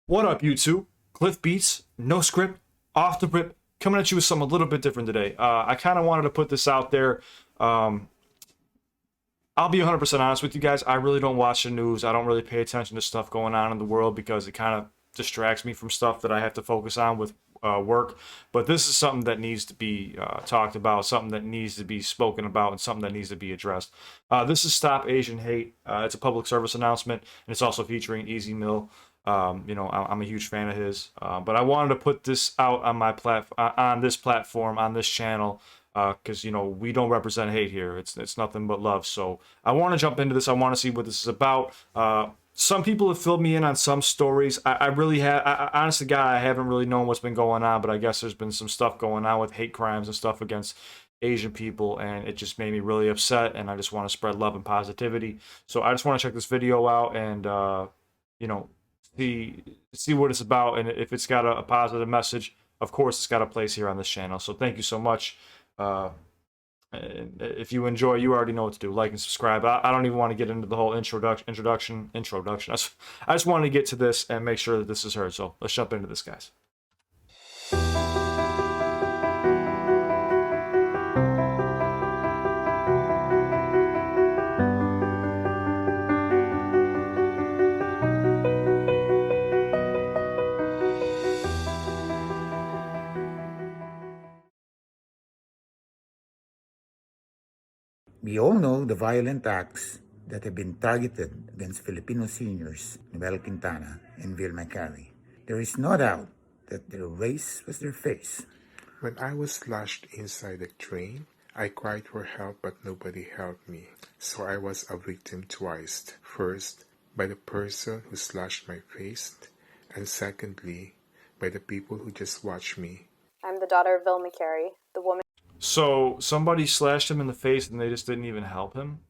What up, YouTube? CliffBeats, no script, off the rip, coming at you with something a little bit different today. I kind of wanted to put this out there. I'll be 100% honest with you guys. I really don't watch the news. I don't really pay attention to stuff going on in the world because it kind of distracts me from stuff that I have to focus on with work. But this is something that needs to be talked about, something that needs to be spoken about, and something that needs to be addressed. This is Stop Asian Hate. It's a public service announcement, and it's also featuring Easy Mill. I'm a huge fan of his, but I wanted to put this out on my on this platform, on this channel, because we don't represent hate here. It's nothing but love. So I want to jump into this. I want to see what this is about. Some people have filled me in on some stories. I really have. Honest to God, I haven't really known what's been going on, but I guess there's been some stuff going on with hate crimes and stuff against Asian people, and it just made me really upset. And I just want to spread love and positivity. So I just want to check this video out and see what it's about, and if it's got a positive message, of course it's got a place here on this channel. So thank you so much. And if you enjoy, you already know what to do. Like and subscribe. I don't even want to get into the whole introduction. I just want to get to this and make sure that this is heard. So let's jump into this, guys. We all know the violent acts that have been targeted against Filipino seniors, Noel Quintana and Vilma Carey. There is no doubt that their race was their face. When I was slashed inside the train, I cried for help but nobody helped me. So I was a victim twice. First, by the person who slashed my face, and secondly, by the people who just watched me. I'm the daughter of Vilma Carey, the woman. So somebody slashed him in the face and they just didn't even help him.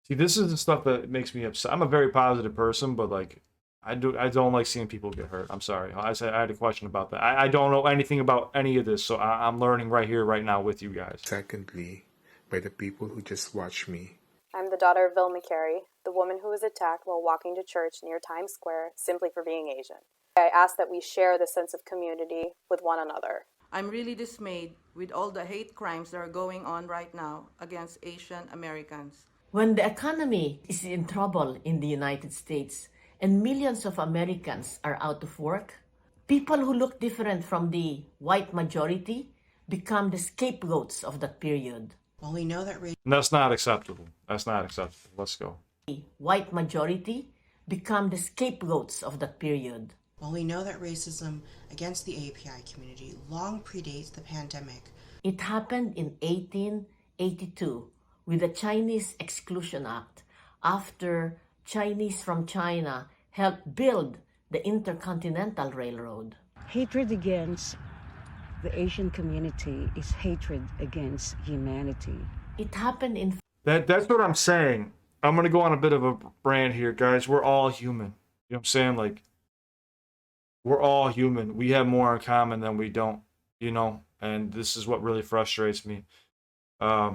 See, this is the stuff that makes me upset. I'm a very positive person, but like I don't like seeing people get hurt. I'm sorry. I had a question about that. I don't know anything about any of this, so I'm learning right here, right now with you guys. Secondly, by the people who just watched me. I'm the daughter of Vilma Carey, the woman who was attacked while walking to church near Times Square simply for being Asian. I ask that we share the sense of community with one another. I'm really dismayed with all the hate crimes that are going on right now against Asian Americans. When the economy is in trouble in the United States and millions of Americans are out of work, people who look different from the white majority become the scapegoats of that period. Well, we know that That's not acceptable. That's not acceptable. Let's go. The white majority become the scapegoats of that period. Well, we know that racism against the API community long predates the pandemic. It happened in 1882 with the Chinese Exclusion Act, after Chinese from China helped build the Intercontinental Railroad. Hatred against the Asian community is hatred against humanity. It happened in... That's what I'm saying. I'm going to go on a bit of a brand here, guys. We're all human. You know what I'm saying? Like, we're all human. We have more in common than we don't, and this is what really frustrates me. I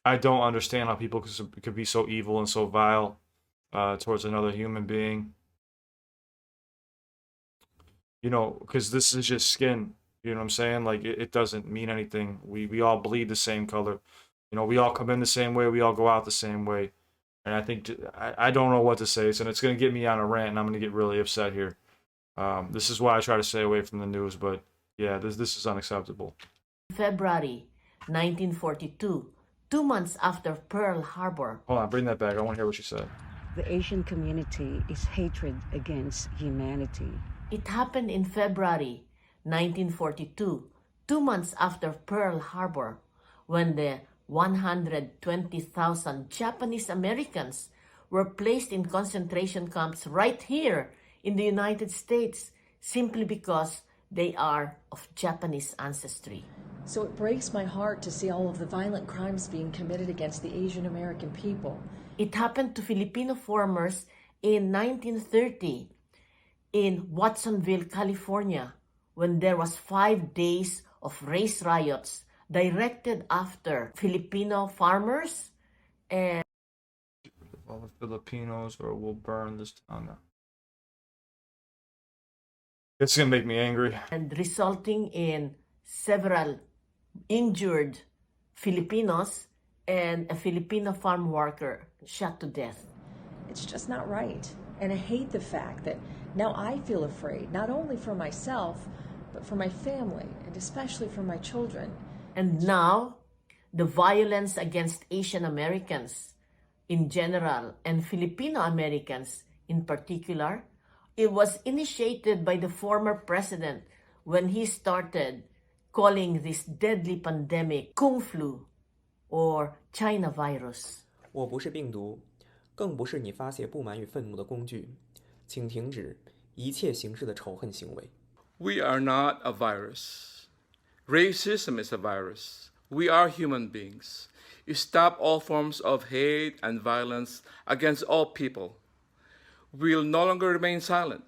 don't understand how people could be so evil and so vile towards another human being. Because this is just skin. You know what I'm saying? Like, it doesn't mean anything. We all bleed the same color. We all come in the same way. We all go out the same way. And I think, I don't know what to say. So it's going to get me on a rant, and I'm going to get really upset here. This is why I try to stay away from the news, but yeah, this is unacceptable. February 1942, 2 months after Pearl Harbor. Hold on, bring that back. I want to hear what you said. The Asian community is hatred against humanity. It happened in February 1942, 2 months after Pearl Harbor, when the 120,000 Japanese Americans were placed in concentration camps right here in the United States simply because they are of Japanese ancestry. So it breaks my heart to see all of the violent crimes being committed against the Asian American people. It happened to Filipino farmers in 1930 in Watsonville, California, when there was 5 days of race riots directed after Filipino farmers and all the Filipinos or we'll burn this town down. It's gonna make me angry. And resulting in several injured Filipinos and a Filipino farm worker shot to death. It's just not right. And I hate the fact that now I feel afraid, not only for myself, but for my family, and especially for my children. And now, the violence against Asian Americans in general and Filipino Americans in particular, it was initiated by the former president when he started calling this deadly pandemic Kung Flu or China virus. 我不是病毒，更不是你发泄不满与愤怒的工具，请停止一切形式的仇恨行为。We are not a virus. Racism is a virus. We are human beings. You stop all forms of hate and violence against all people. We'll no longer remain silent.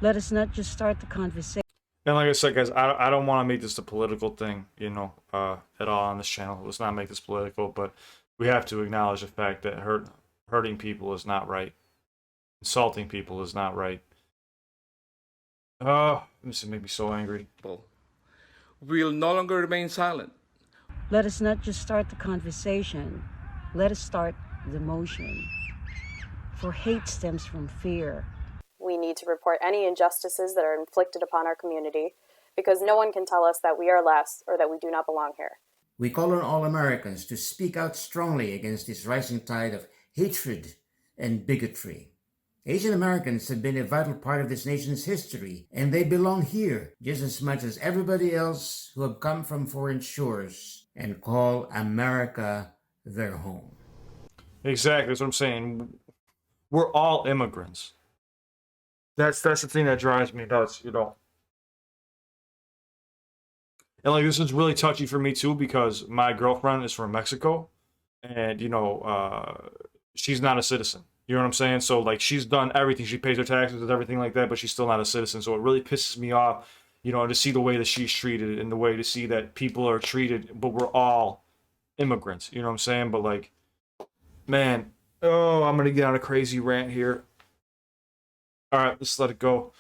Let us not just start the conversation. And like I said, guys, I don't want to make this a political thing, you know, at all on this channel. Let's not make this political, but we have to acknowledge the fact that hurting people is not right. Insulting people is not right. This make me so angry. We'll no longer remain silent. Let us not just start the conversation. Let us start the motion. For hate stems from fear. We need to report any injustices that are inflicted upon our community because no one can tell us that we are less or that we do not belong here. We call on all Americans to speak out strongly against this rising tide of hatred and bigotry. Asian Americans have been a vital part of this nation's history, and they belong here just as much as everybody else who have come from foreign shores and call America their home. Exactly, that's what I'm saying. We're all immigrants. That's the thing that drives me nuts, you know. And like this is really touchy for me too because my girlfriend is from Mexico, and you know, she's not a citizen. You know what I'm saying? So like she's done everything, she pays her taxes and everything like that, but she's still not a citizen. So it really pisses me off, you know, to see the way that she's treated and the way to see that people are treated, but we're all immigrants. You know what I'm saying? But like, man, I'm gonna get on a crazy rant here. All right, let's let it go.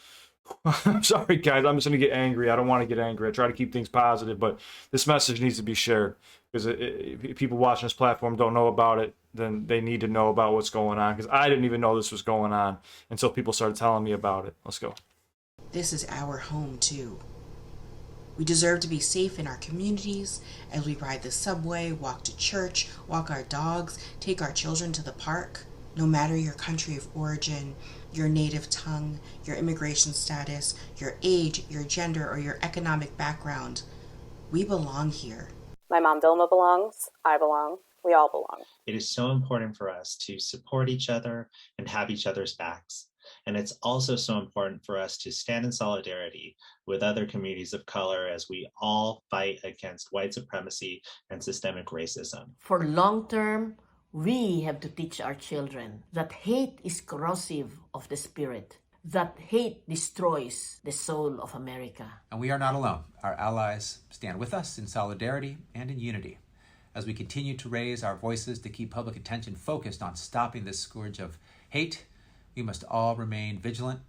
I'm sorry, guys. I'm just going to get angry. I don't want to get angry. I try to keep things positive, but this message needs to be shared because if people watching this platform don't know about it, then they need to know about what's going on because I didn't even know this was going on until people started telling me about it. Let's go. This is our home, too. We deserve to be safe in our communities as we ride the subway, walk to church, walk our dogs, take our children to the park. No matter your country of origin, your native tongue, your immigration status, your age, your gender, or your economic background, we belong here. My mom Vilma belongs, I belong, we all belong. It is so important for us to support each other and have each other's backs. And it's also so important for us to stand in solidarity with other communities of color as we all fight against white supremacy and systemic racism. For long term, we have to teach our children that hate is corrosive of the spirit, that hate destroys the soul of America. And we are not alone. Our allies stand with us in solidarity and in unity as we continue to raise our voices to keep public attention focused on stopping this scourge of hate. We must all remain vigilant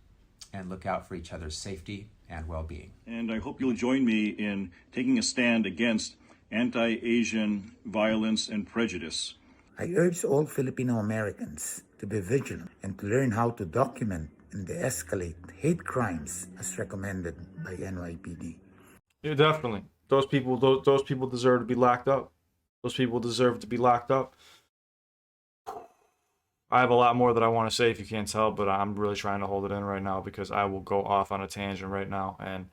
and look out for each other's safety and well-being. And I hope you'll join me in taking a stand against anti-Asian violence and prejudice. I urge all Filipino Americans to be vigilant and to learn how to document and de-escalate hate crimes as recommended by NYPD. Yeah, definitely. Those people deserve to be locked up. Those people deserve to be locked up. I have a lot more that I want to say if you can't tell, but I'm really trying to hold it in right now because I will go off on a tangent right now. And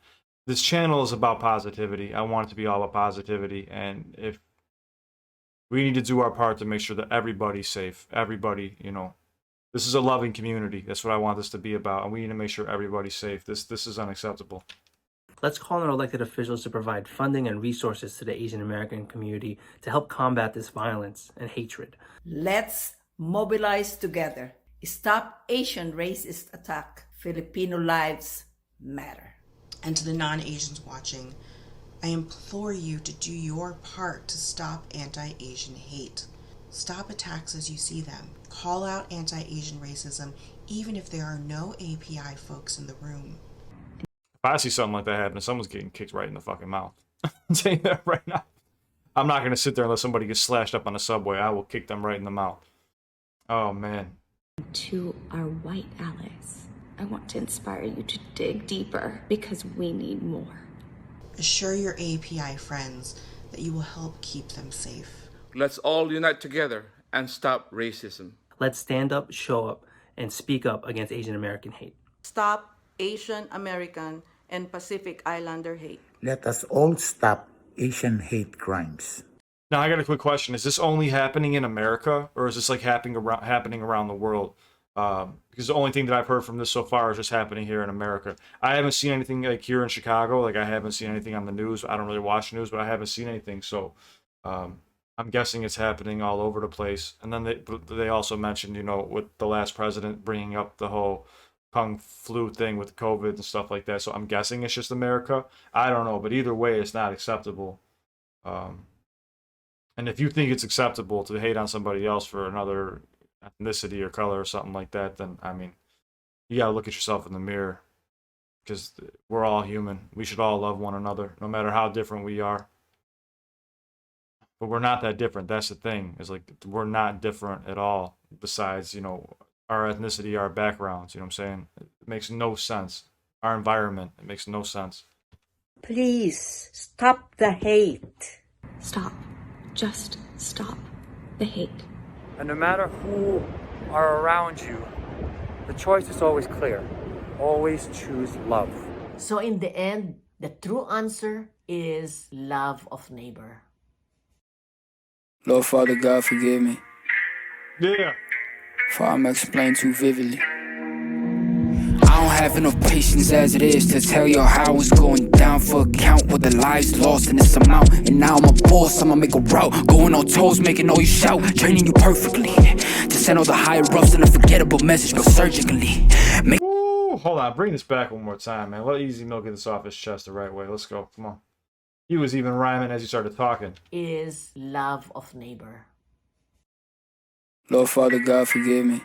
this channel is about positivity. I want it to be all about positivity. And if we need to do our part to make sure that everybody's safe. Everybody, you know, this is a loving community. That's what I want this to be about. And we need to make sure everybody's safe. This is unacceptable. Let's call on our elected officials to provide funding and resources to the Asian American community to help combat this violence and hatred. Let's mobilize together. Stop Asian racist attack. Filipino lives matter. And to the non-Asians watching, I implore you to do your part to stop anti-Asian hate. Stop attacks as you see them. Call out anti-Asian racism, even if there are no API folks in the room. I see something like that happen, someone's getting kicked right in the fucking mouth. I'm saying that right now. I'm not gonna sit there unless somebody gets slashed up on a subway. I will kick them right in the mouth. Oh man. To our white allies, I want to inspire you to dig deeper because we need more. Assure your API friends that you will help keep them safe. Let's all unite together and stop racism. Let's stand up, show up, and speak up against Asian American hate. Stop Asian American and Pacific Islander hate. Let us all stop Asian hate crimes. Now I got a quick question: is this only happening in America, or is this like happening around the world? Because the only thing that I've heard from this so far is just happening here in America. I haven't seen anything like here in Chicago. Like I haven't seen anything on the news. I don't really watch news, but I haven't seen anything. So I'm guessing it's happening all over the place. And then they also mentioned, you know, with the last president bringing up the whole Kung flu thing with COVID and stuff like that. So I'm guessing it's just America. I don't know, but either way, it's not acceptable. And if you think it's acceptable to hate on somebody else for another ethnicity or color or something like that, then I mean, you gotta look at yourself in the mirror, because we're all human. We should all love one another, no matter how different we are. But we're not that different. That's the thing. Is like we're not different at all. Besides, you know, our ethnicity, our backgrounds. You know what I'm saying? It makes no sense. Our environment. It makes no sense. Please stop the hate. Stop. Just stop the hate. And no matter who are around you, the choice is always clear. Always choose love. So in the end, the true answer is love of neighbor. Lord Father God, forgive me. Yeah. For I'm explained too vividly. I don't have enough patience as it is to tell you how it's going down for account with the lives lost in this amount. And now I'm a boss, I'ma make a route. Going on toes, making all you shout. Training you perfectly to send all the higher ups an unforgettable message, but surgically. Ooh, hold on, bring this back one more time, man. Let Easy Milk get this off his chest the right way. Let's go, come on. He was even rhyming as he started talking. Is love of neighbor. Lord Father God, forgive me.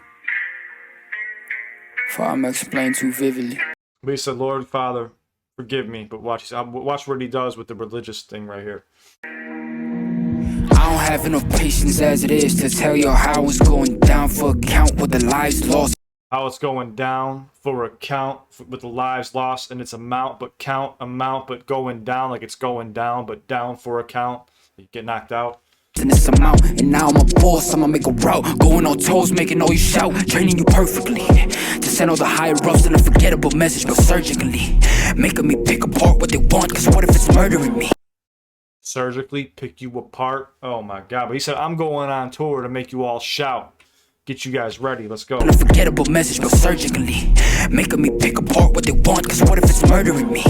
For I'm explained too vividly. But he said, Lord Father, forgive me. But watch what he does with the religious thing right here. I don't have enough patience as it is to tell you how it's going down for account with the lives lost. How it's going down for account with the lives lost, and it's amount but going down, like it's going down but down for account. You get knocked out. In this amount, and now I'm a boss, I'ma make a route. Going on toes, making all you shout. Training you perfectly to send all the higher ups an unforgettable message, but surgically making me pick apart what they want. Cause what if it's murdering me? Surgically pick you apart. Oh my god. But he said, I'm going on tour to make you all shout. Get you guys ready. Let's go. An unforgettable message, but surgically making me pick apart what they want. Cause what if it's murdering me?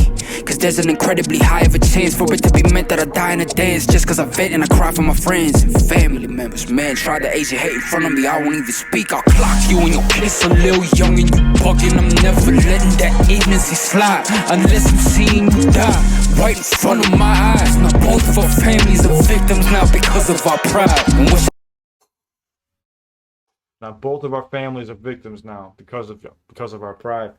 Cause there's an incredibly high of a chance for it to be meant that I die in a dance. Just cause I vent and I cry for my friends and family members. Man, try to Asian hate in front of me, I won't even speak. I'll clock you in your place a little young and you bugging. I'm never letting that agency slide unless I'm seeing you die right in front of my eyes. Now both of our families are victims now because of our pride. And what's Now both of our families are victims now because of our pride.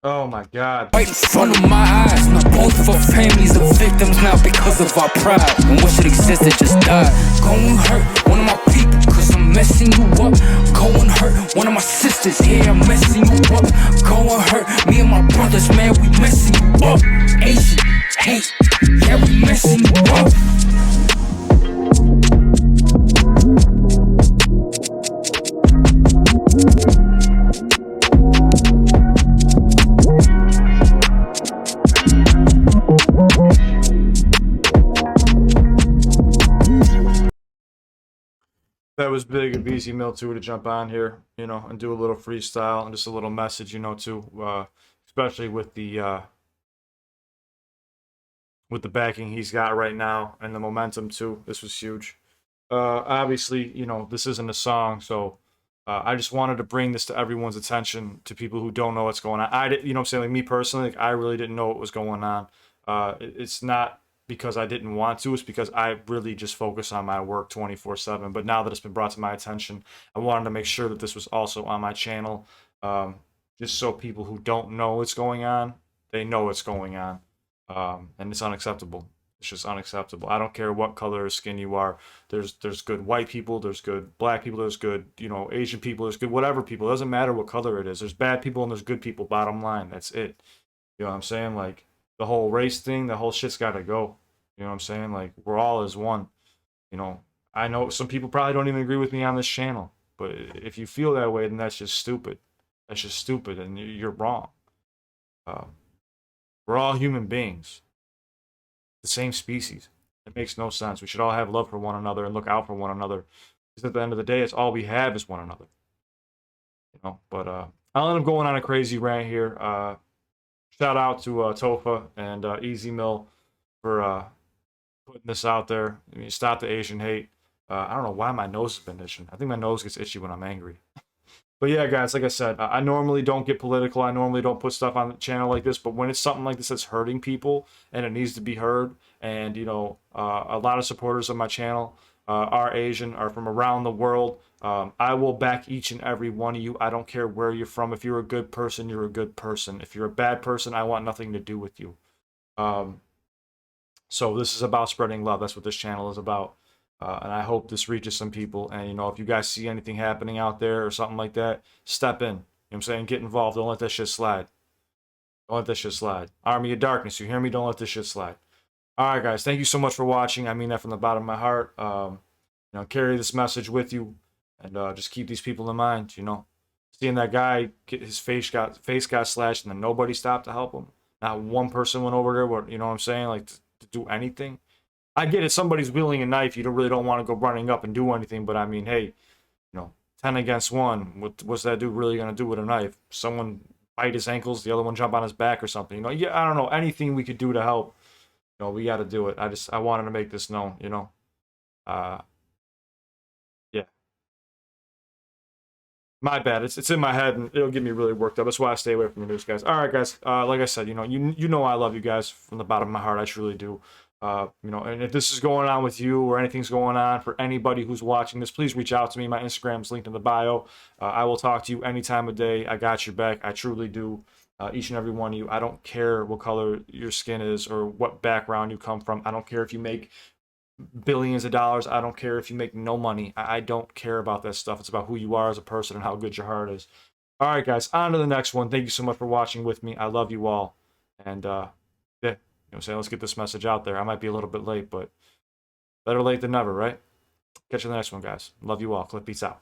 Oh my god. Right in front of my eyes. Now both of our families are victims now because of our pride. And what should exist that just died. Go and hurt one of my people cause I'm messing you up. Go and hurt one of my sisters, yeah, I'm messing you up. Go and hurt me and my brothers, man, we messing you up. Asian hate, yeah, we messing you up. That was big of Easy Mill too to jump on here, you know, and do a little freestyle and just a little message, you know, too, especially with the backing he's got right now and the momentum too. This was huge. Obviously, you know, this isn't a song, so I just wanted to bring this to everyone's attention, to people who don't know what's going on. I didn't, you know what I'm saying, like me personally, like I really didn't know what was going on. It's not because I didn't want to, it's because I really just focus on my work 24/7. But now that it's been brought to my attention, I wanted to make sure that this was also on my channel, just so people who don't know what's going on, they know what's going on, and it's unacceptable. It's just unacceptable. I don't care what color of skin you are. There's good white people, there's good black people, there's good, you know, Asian people, there's good whatever people. It doesn't matter what color it is. There's bad people and there's good people. Bottom line, that's it. You know what I'm saying? Like the whole race thing, the whole shit's got to go. You know what I'm saying? Like we're all as one. You know, I know some people probably don't even agree with me on this channel, but if you feel that way, then that's just stupid. That's just stupid, and you're wrong. We're all human beings, the same species. It makes no sense. We should all have love for one another and look out for one another. Because at the end of the day, it's all we have is one another. You know, but I'll end up going on a crazy rant here. Shout out to TOFA and Easy Mill for putting this out there. I mean, stop the Asian hate. I don't know why my nose has been itching. I think my nose gets itchy when I'm angry. But yeah, guys, like I said, I normally don't get political. I normally don't put stuff on the channel like this. But when it's something like this that's hurting people and it needs to be heard, and, you know, a lot of supporters of my channel are Asian, are from around the world, I will back each and every one of you. I don't care where you're from. If you're a good person, you're a good person. If you're a bad person, I want nothing to do with you. So this is about spreading love. That's what this channel is about. And I hope this reaches some people. And, you know, if you guys see anything happening out there or something like that, step in. You know what I'm saying? Get involved. Don't let that shit slide. Don't let that shit slide. Army of Darkness, you hear me? Don't let this shit slide. All right, guys. Thank you so much for watching. I mean that from the bottom of my heart. You know, carry this message with you. And just keep these people in mind, you know. Seeing that guy get his face got slashed and then nobody stopped to help him. Not one person went over there, you know what I'm saying? Like, to do anything. I get it, somebody's wielding a knife, you really don't want to go running up and do anything, but I mean, hey, you know, 10 against 1, what's that dude really going to do with a knife? Someone bite his ankles, the other one jump on his back or something, you know? Yeah, I don't know, anything we could do to help, you know, we got to do it. I wanted to make this known, you know? Yeah. My bad, it's in my head, and it'll get me really worked up. That's why I stay away from the news, guys. All right, guys, like I said, you know I love you guys from the bottom of my heart, I truly do. You know, and if this is going on with you or anything's going on for anybody who's watching this, please reach out to me. My Instagram is linked in the bio. I will talk to you any time of day. I got your back. I truly do. Each and every one of you. I don't care what color your skin is or what background you come from. I don't care if you make billions of dollars. I don't care if you make no money. I don't care about that stuff. It's about who you are as a person and how good your heart is. All right, guys, on to the next one. Thank you so much for watching with me. I love you all. And, yeah. You know what I'm saying? Let's get this message out there. I might be a little bit late, but better late than never, right? Catch you in the next one, guys. Love you all. CliffBeats out.